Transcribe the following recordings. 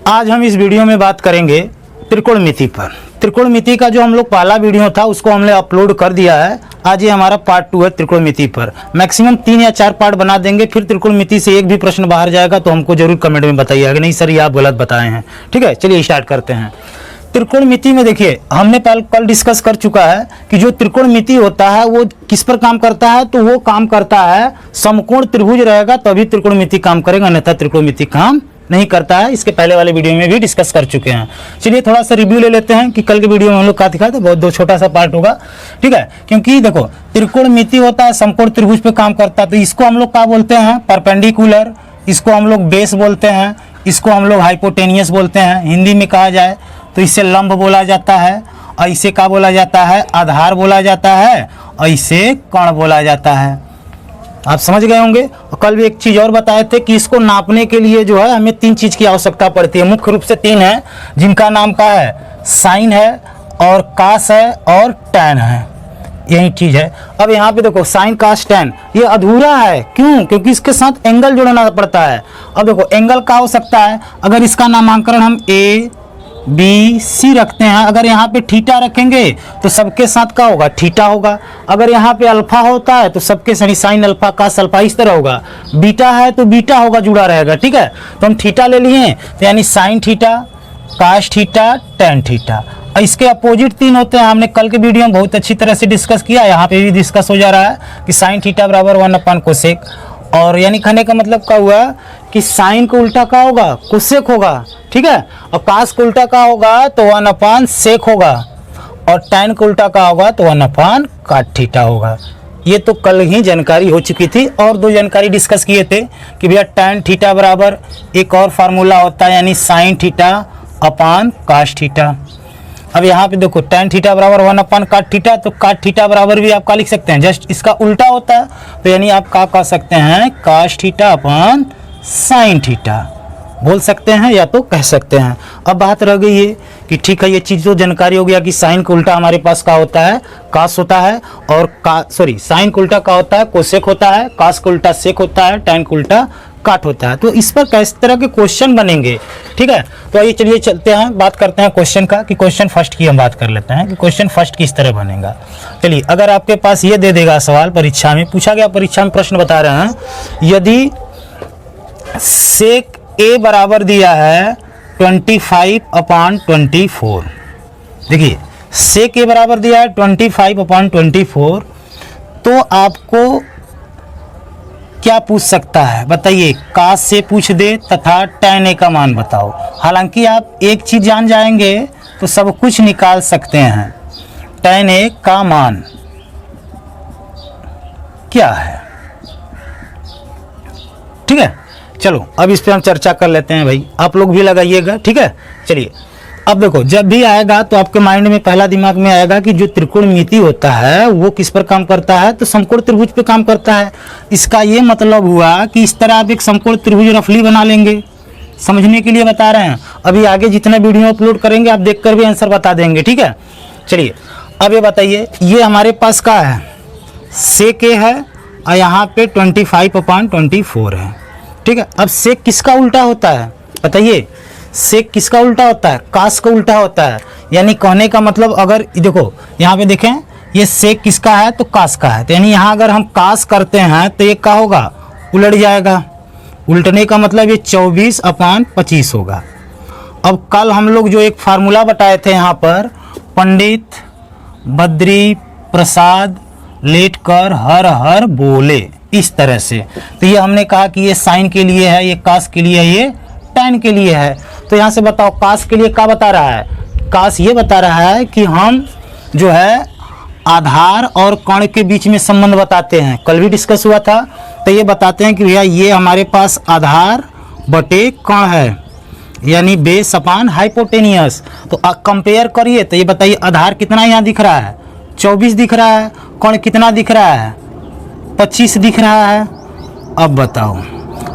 आज हम इस वीडियो में बात करेंगे त्रिकोणमिति पर। त्रिकोणमिति का जो हम लोग पहला वीडियो था उसको हमने अपलोड कर दिया है। आज ये हमारा पार्ट 2 है त्रिकोणमिति पर। मैक्सिमम 3 या 4 पार्ट बना देंगे, फिर त्रिकोणमिति से एक भी प्रश्न बाहर जाएगा तो हमको जरूर कमेंट में बताइएगा कि नहीं सर ये आप गलत बताए हैं। ठीक है, चलिए स्टार्ट करते हैं। त्रिकोणमिति में देखिए हमने कल डिस्कस कर चुका है कि जो त्रिकोणमिति होता है वो किस पर काम करता है, तो वो काम करता है समकोण त्रिभुज रहेगा तभी त्रिकोणमिति काम करेगा, अन्यथा त्रिकोणमिति काम नहीं करता है। इसके पहले वाले वीडियो में भी डिस्कस कर चुके हैं। चलिए थोड़ा सा रिव्यू ले लेते हैं कि कल के वीडियो में हम लोग क्या दिखाए थे। बहुत दो छोटा सा पार्ट होगा, ठीक है, क्योंकि देखो त्रिकोणमिति होता है समकोण त्रिभुज पे काम करता है, तो इसको हम लोग क्या बोलते हैं, परपेंडिकुलर, इसको हम लोग बेस बोलते हैं, इसको हम लोग हाइपोटेनियस बोलते हैं। हिंदी में कहा जाए तो इसे लंब बोला जाता है, और इसे क्या बोला जाता है, आधार बोला जाता है, और इसे कर्ण बोला जाता है। आप समझ गए होंगे। और कल भी एक चीज और बताए थे कि इसको नापने के लिए जो है हमें 3 चीज की आवश्यकता पड़ती है। मुख्य रूप से 3 है, जिनका नाम का है साइन है और कास है और टैन है। यही चीज है। अब यहाँ पे देखो साइन कास टैन ये अधूरा है, क्यों? क्योंकि इसके साथ एंगल जोड़ना पड़ता है। अब देखो एंगल क्या हो सकता है, अगर इसका नामांकन हम ए बी सी रखते हैं, अगर यहाँ पे थीटा रखेंगे तो सबके साथ क्या होगा, थीटा होगा। अगर यहाँ पे अल्फा होता है तो सबके साथ साइन अल्फा कास अल्फा इस तरह होगा। बीटा है तो बीटा होगा, जुड़ा रहेगा, ठीक है। तो हम थीटा ले लिए तो यानी sine theta, cos theta, tan theta. और इसके अपोजिट 3 होते हैं, हमने कल के वीडियो में बहुत अच्छी तरह से डिस्कस किया, यहाँ पे भी डिस्कस हो जा रहा है कि साइन थीटा बराबर 1 कोसेक। और यानी कहने का मतलब क्या हुआ कि साइन को उल्टा क्या होगा, कोसेक होगा, ठीक है। और कास को उल्टा क्या होगा तो 1 सेक होगा, और टैन को उल्टा क्या होगा तो 1 काट थीटा होगा। ये तो कल ही जानकारी हो चुकी थी। और 2 जानकारी डिस्कस किए थे कि भैया टैन थीटा बराबर एक और फार्मूला होता है यानी sine theta upon cos theta. अब यहाँ पे देखो टैन थीटा बराबर 1 काट थीटा, तो काट थीटा बराबर भी आप क्या लिख सकते हैं, जस्ट इसका उल्टा होता है, तो यानी आप क्या कह सकते हैं, cos theta upon sine theta बोल सकते हैं या तो कह सकते हैं। अब बात रह गई है कि ठीक है ये चीज़ तो जानकारी हो गया कि साइन को उल्टा हमारे पास क्या होता है, कास होता है, और साइन को उल्टा क्या होता है, कोसेक होता है, कास को उल्टा सेक होता है, टैन को उल्टा काट होता है। तो इस पर किस तरह के क्वेश्चन बनेंगे, ठीक है। तो आइए चलिए चलते हैं, बात करते हैं क्वेश्चन का कि क्वेश्चन फर्स्ट की हम बात कर लेते हैं कि क्वेश्चन फर्स्ट किस तरह बनेगा। चलिए अगर आपके पास ये दे देगा सवाल, परीक्षा में पूछा गया, परीक्षा में प्रश्न बता रहे हैं, यदि सेक ए बराबर दिया है 25/24, देखिए सेक ए बराबर दिया है 25/24, तो आपको क्या पूछ सकता है बताइए, कास से पूछ दे तथा टैन ए का मान बताओ। हालांकि आप एक चीज जान जाएंगे तो सब कुछ निकाल सकते हैं, टैन ए का मान क्या है, ठीक है। चलो अब इस पे हम चर्चा कर लेते हैं भाई, आप लोग भी लगाइएगा, ठीक है। चलिए अब देखो जब भी आएगा तो आपके माइंड में पहला दिमाग में आएगा कि जो त्रिकोणमिति होता है वो किस पर काम करता है, तो समकोण त्रिभुज पे काम करता है। इसका ये मतलब हुआ कि इस तरह आप एक समकोण त्रिभुज रफली बना लेंगे, समझने के लिए बता रहे हैं। अभी आगे जितने वीडियो अपलोड करेंगे आप देखकर भी आंसर बता देंगे, ठीक है। चलिए अब ये बताइए, ये हमारे पास क्या है, सेक ए है और यहाँ पे 25/24 है, ठीक है। अब सेक किसका उल्टा होता है बताइए, सेक किसका उल्टा होता है, कास का उल्टा होता है। यानी कहने का मतलब अगर देखो यहाँ पे देखें ये सेक किसका है तो कास का है, तो यानी यहाँ अगर हम कास करते हैं तो ये क्या होगा, उलट जाएगा। उल्टने का मतलब ये 24/25 होगा। अब कल हम लोग जो एक फार्मूला बताए थे यहाँ पर, पंडित बद्री प्रसाद लेटकर हर हर बोले, इस तरह से, तो ये हमने कहा कि ये साइन के लिए है, ये कास के लिए है, ये टैन के लिए है। तो यहाँ से बताओ कास के लिए क्या बता रहा है, कास ये बता रहा है कि हम जो है आधार और कर्ण के बीच में संबंध बताते हैं, कल भी डिस्कस हुआ था। तो ये बताते हैं कि भैया ये हमारे पास आधार बटे कर्ण है, यानी बेस अपान हाइपोटेनियस। तो कंपेयर करिए तो ये बताइए आधार कितना यहाँ दिख रहा है, 24 दिख रहा है, कर्ण कितना दिख रहा है, 25 दिख रहा है। अब बताओ,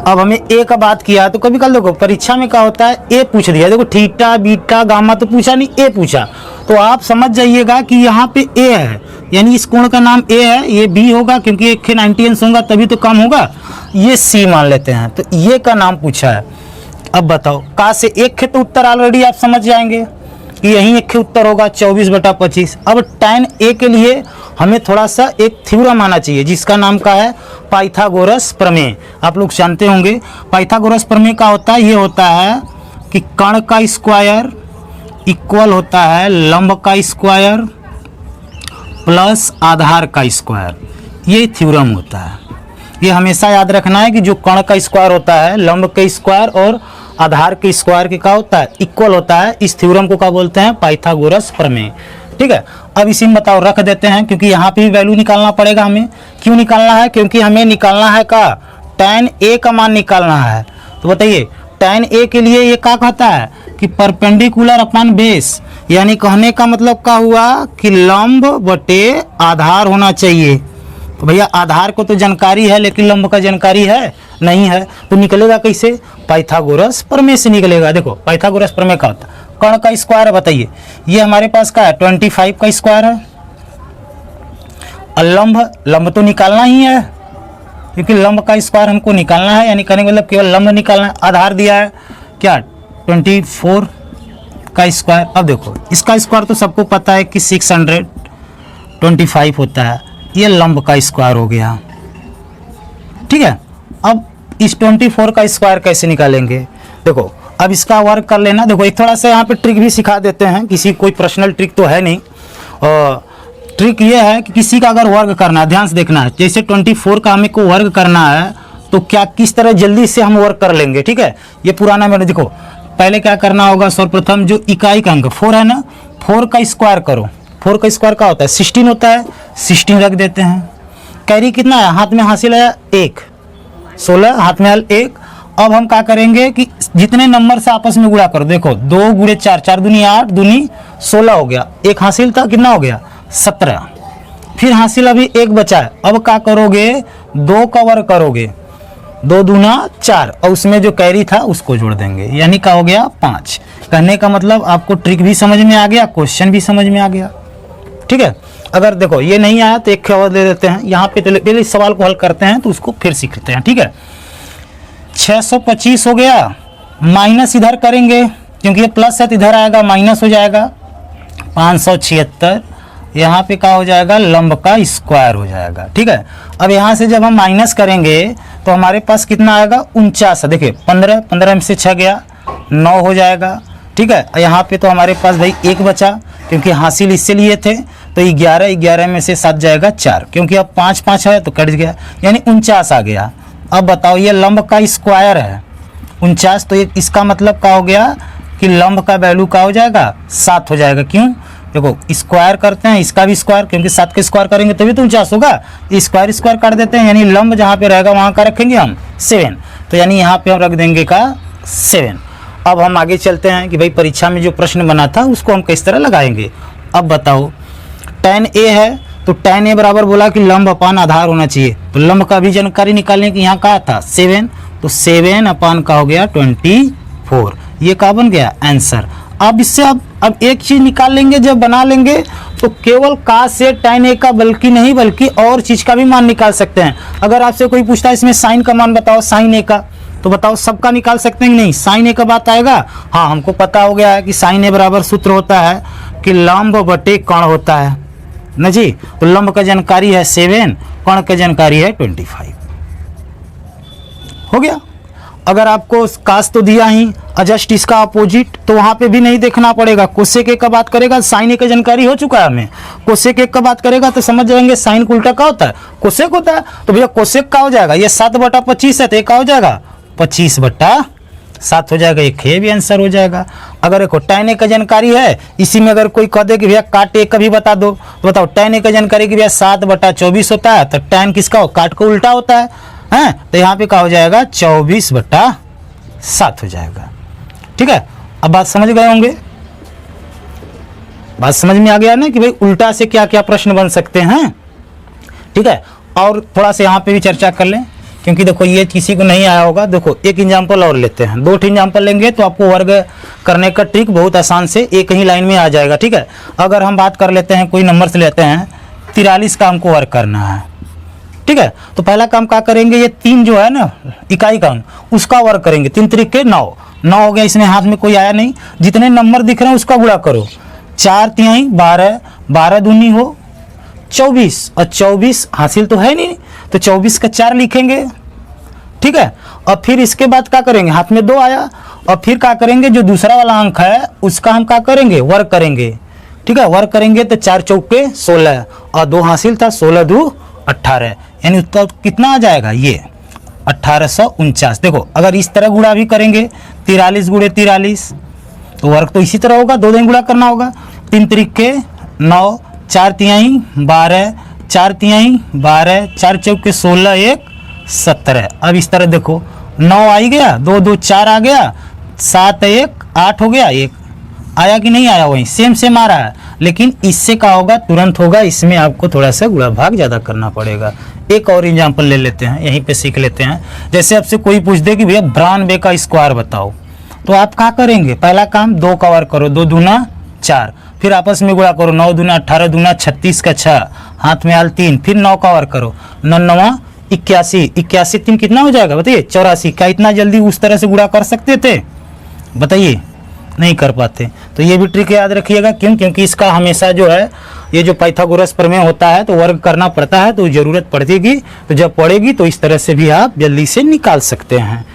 अब हमें ए का बात किया तो कभी कल देखो परीक्षा में क्या होता है, ए पूछ दिया, देखो थीटा बीटा गामा तो पूछा नहीं, ए पूछा, तो आप समझ जाइएगा कि यहाँ पे ए है, यानी इस कोण का नाम ए है, ये बी होगा क्योंकि एक 90 अंश होगा तभी तो कम होगा, ये सी मान लेते हैं, तो ये का नाम पूछा है। अब बताओ का से एक है तो उत्तर ऑलरेडी आप समझ जाएंगे कि यही एक उत्तर होगा 24/25। अब tan a के लिए हमें थोड़ा सा एक थ्योरम आना चाहिए जिसका नाम का है पाइथागोरस प्रमेय। आप लोग जानते होंगे पाइथागोरस प्रमेय का होता है, ये होता है कि कर्ण का स्क्वायर इक्वल होता है लंब का स्क्वायर प्लस आधार का स्क्वायर। ये थ्योरम होता है, ये हमेशा याद रखना है कि जो कर्ण का स्क्वायर होता है लंब के स्क्वायर और आधार के स्क्वायर के क्या होता है, इक्वल होता है। इस थ्योरम को क्या बोलते हैं, पाइथागोरस प्रमेय। ठीक है, अब इसी में बताओ रख देते हैं क्योंकि यहाँ पे भी वैल्यू निकालना पड़ेगा हमें। क्यों निकालना है, क्योंकि हमें निकालना है का tan a का मान निकालना है। तो बताइए tan a के लिए ये क्या कहता है कि परपेंडिकुलर अपॉन बेस, यानी कहने का मतलब क्या हुआ कि लंब बटे आधार होना चाहिए। तो भैया आधार को तो जानकारी है लेकिन लंब का जानकारी है नहीं है, तो निकलेगा कैसे, पाइथागोरस प्रमेय से निकलेगा। देखो पाइथागोरस प्रमेय का होता है कर्ण का स्क्वायर है, बताइए ये हमारे पास का है 25 का स्क्वायर है और लंब तो निकालना ही है क्योंकि लंब का स्क्वायर हमको निकालना है, यानी कहने का मतलब केवल लंब निकालना है। आधार दिया है क्या 24 का स्क्वायर। अब देखो इसका स्क्वायर तो सबको पता है कि 625 होता है, ये लंब का स्क्वायर हो गया। ठीक है, अब इस 24 का स्क्वायर कैसे निकालेंगे, देखो अब इसका वर्क कर लेना। देखो एक थोड़ा सा यहाँ पे ट्रिक भी सिखा देते हैं, किसी कोई पर्सनल ट्रिक तो है नहीं, और ट्रिक ये है कि किसी का अगर वर्ग करना है, ध्यान से देखना है, जैसे 24 का हमें को वर्ग करना है तो क्या किस तरह जल्दी से हम वर्क कर लेंगे। ठीक है, ये पुराना मैंने देखो पहले क्या करना होगा, सर्वप्रथम जो इकाई का अंक 4 है ना, 4 का स्क्वायर करो। 4 का स्क्वायर क्या होता है 16 होता है, 16 रख देते हैं। कैरी कितना है, हाथ में हासिल है 1, 16 हाथ में 1। अब हम क्या करेंगे कि जितने नंबर से आपस में गुणा करो, देखो 2 × 4, 4 दूनी 8, दूनी 16 हो गया। एक हासिल था कितना हो गया 17, फिर हासिल अभी 1 बचा है। अब क्या करोगे 2 का वर्ग करोगे, 2 दूना 4 और उसमें जो कैरी था उसको जोड़ देंगे, यानी क्या हो गया 5। कहने का मतलब आपको ट्रिक भी समझ में आ गया, क्वेश्चन भी समझ में आ गया। ठीक है, अगर देखो ये नहीं आया तो एक और दे देते हैं यहाँ पे, पहले इस सवाल को हल करते हैं तो उसको फिर सीखते हैं। ठीक है, 625 हो गया, माइनस इधर करेंगे क्योंकि ये प्लस है तो इधर आएगा माइनस हो जाएगा 576। यहाँ पे क्या हो जाएगा लंब का स्क्वायर हो जाएगा। ठीक है, अब यहाँ से जब हम माइनस करेंगे तो हमारे पास कितना आएगा 49। देखिए 15 में से 6 गया 9 हो जाएगा। ठीक है, यहाँ पे तो हमारे पास भाई 1 बचा क्योंकि हासिल इससे लिए थे, तो 11 में से 7 जाएगा 4, क्योंकि अब 5 5 है तो कट गया, यानी 49 आ गया। अब बताओ ये लंब का स्क्वायर है 49, तो इसका मतलब क्या हो गया कि लंब का वैल्यू क्या हो जाएगा 7 हो जाएगा। क्यों, देखो स्क्वायर करते हैं, इसका भी स्क्वायर, क्योंकि 7 का स्क्वायर करेंगे तभी तो 49 होगा। स्क्वायर काट देते हैं, यानी लंब जहाँ पे रहेगा वहाँ का रखेंगे हम 7, तो यानी यहाँ पे हम रख देंगे का 7। अब हम आगे चलते हैं कि भाई परीक्षा में जो प्रश्न बना था उसको हम किस तरह लगाएंगे। अब बताओ tan a है तो tan a बराबर बोला कि लंब अपान आधार होना चाहिए, तो लंब का भी जानकारी निकालने की यहाँ कहा था 7, तो 7 अपान का हो गया 24, ये क्या बन गया आंसर। अब इससे अब एक चीज निकाल लेंगे, जब बना लेंगे तो केवल का से tan a का बल्कि नहीं बल्कि और चीज का भी मान निकाल सकते हैं। अगर आपसे कोई पूछता है इसमें साइन का मान बताओ, साइन a का, तो बताओ सबका निकाल सकते हैं कि नहीं, साइन a का बात आएगा। हाँ हमको पता हो गया है कि साइन a बराबर सूत्र होता है कि लंब बटे कर्ण होता है ना जी। तो लंब का जानकारी है 7, कर्ण का जानकारी है 25, हो गया। अगर आपको कास तो दिया ही जस्ट इसका अपोजिट, तो वहां पे भी नहीं देखना पड़ेगा, कोसेक का बात करेगा, साइन ए का जानकारी हो चुका है हमें, कोसेक का बात करेगा तो समझ जाएंगे साइन का उल्टा क्या होता है कोसेक होता है। तो भैया कोसेक का हो जाएगा, ये 7/25 है तो एक का हो जाएगा 25/7 हो जाएगा, एक ये भी आंसर हो जाएगा। अगर देखो tan a का जानकारी है, इसी में अगर कोई कह दे कि भैया काट a का भी बता दो, तो बताओ tan a का जानकारी कि भैया 7/24 होता है, तो tan किसका हो, काट का उल्टा होता है, हैं? तो यहाँ पे क्या हो जाएगा 24/7 हो जाएगा। ठीक है, अब बात समझ गए होंगे, बात समझ में आ गया ना कि भाई उल्टा से क्या क्या प्रश्न बन सकते हैं। ठीक है, और थोड़ा सा यहाँ पे भी चर्चा कर लें क्योंकि देखो ये किसी को नहीं आया होगा। देखो एक एग्जाम्पल और लेते हैं, 2 एग्जाम्पल लेंगे तो आपको वर्ग करने का ट्रिक बहुत आसान से एक ही लाइन में आ जाएगा। ठीक है, अगर हम बात कर लेते हैं, कोई नंबर से लेते हैं 43 का हमको वर्ग करना है। ठीक है, तो पहला काम क्या करेंगे, ये 3 जो है ना इकाई का अंक उसका वर्ग करेंगे, 3 3 के 9, 9 हो गया, इसमें हाथ में कोई आया नहीं, जितने नंबर दिख रहे हैं उसका गुणा करो। 4 तिहाई 12, 12 दूनी हो 24, और 24 हासिल तो है नहीं, तो 24 का 4 लिखेंगे, ठीक है। और फिर इसके बाद क्या करेंगे, हाथ में 2 आया, और फिर क्या करेंगे, जो दूसरा वाला अंक है उसका हम क्या करेंगे, वर्ग करेंगे, ठीक है। वर्ग करेंगे तो 4 चौके 16, और 2 हासिल था, 16 2 18, यानी उत्तर कितना आ जाएगा, ये 1849। देखो अगर इस तरह गुणा भी करेंगे 43 गुणे 43, तो वर्ग तो इसी तरह होगा, 2 दिन गुणा करना होगा। 3 त्रिके 9, 4 तिहाई 12, 4 तिहाई 12, 4 चौके 16, 1 17। अब इस तरह देखो 9 आ ही गया, 2 2 4 आ गया, 7 1 8 हो गया, 1 आया कि नहीं आया, वही सेम आ रहा है। लेकिन इससे क्या होगा, तुरंत होगा, इसमें आपको थोड़ा सा गुणा भाग ज़्यादा करना पड़ेगा। एक और एग्जाम्पल ले लेते हैं, यहीं पे सीख लेते हैं। जैसे आपसे कोई पूछ दे कि भैया 92 का स्क्वायर बताओ, तो आप क्या करेंगे, पहला काम 2 का वर्ग करो, 2 दूना 4, फिर आपस में गुणा करो, 9 दूना 18 दूना 36 का 6, हाथ में आल 3, फिर 9 का वर्ग करो, 9 9 81, 81 3 कितना हो जाएगा बताइए, 84। क्या इतना जल्दी उस तरह से गुणा कर सकते थे, बताइए, नहीं कर पाते। तो ये भी ट्रिक याद रखिएगा, क्यों, क्योंकि इसका हमेशा जो है ये जो पाइथागोरस प्रमेय होता है तो वर्ग करना पड़ता है, तो ज़रूरत पड़ेगी, तो जब पड़ेगी तो इस तरह से भी आप जल्दी से निकाल सकते हैं।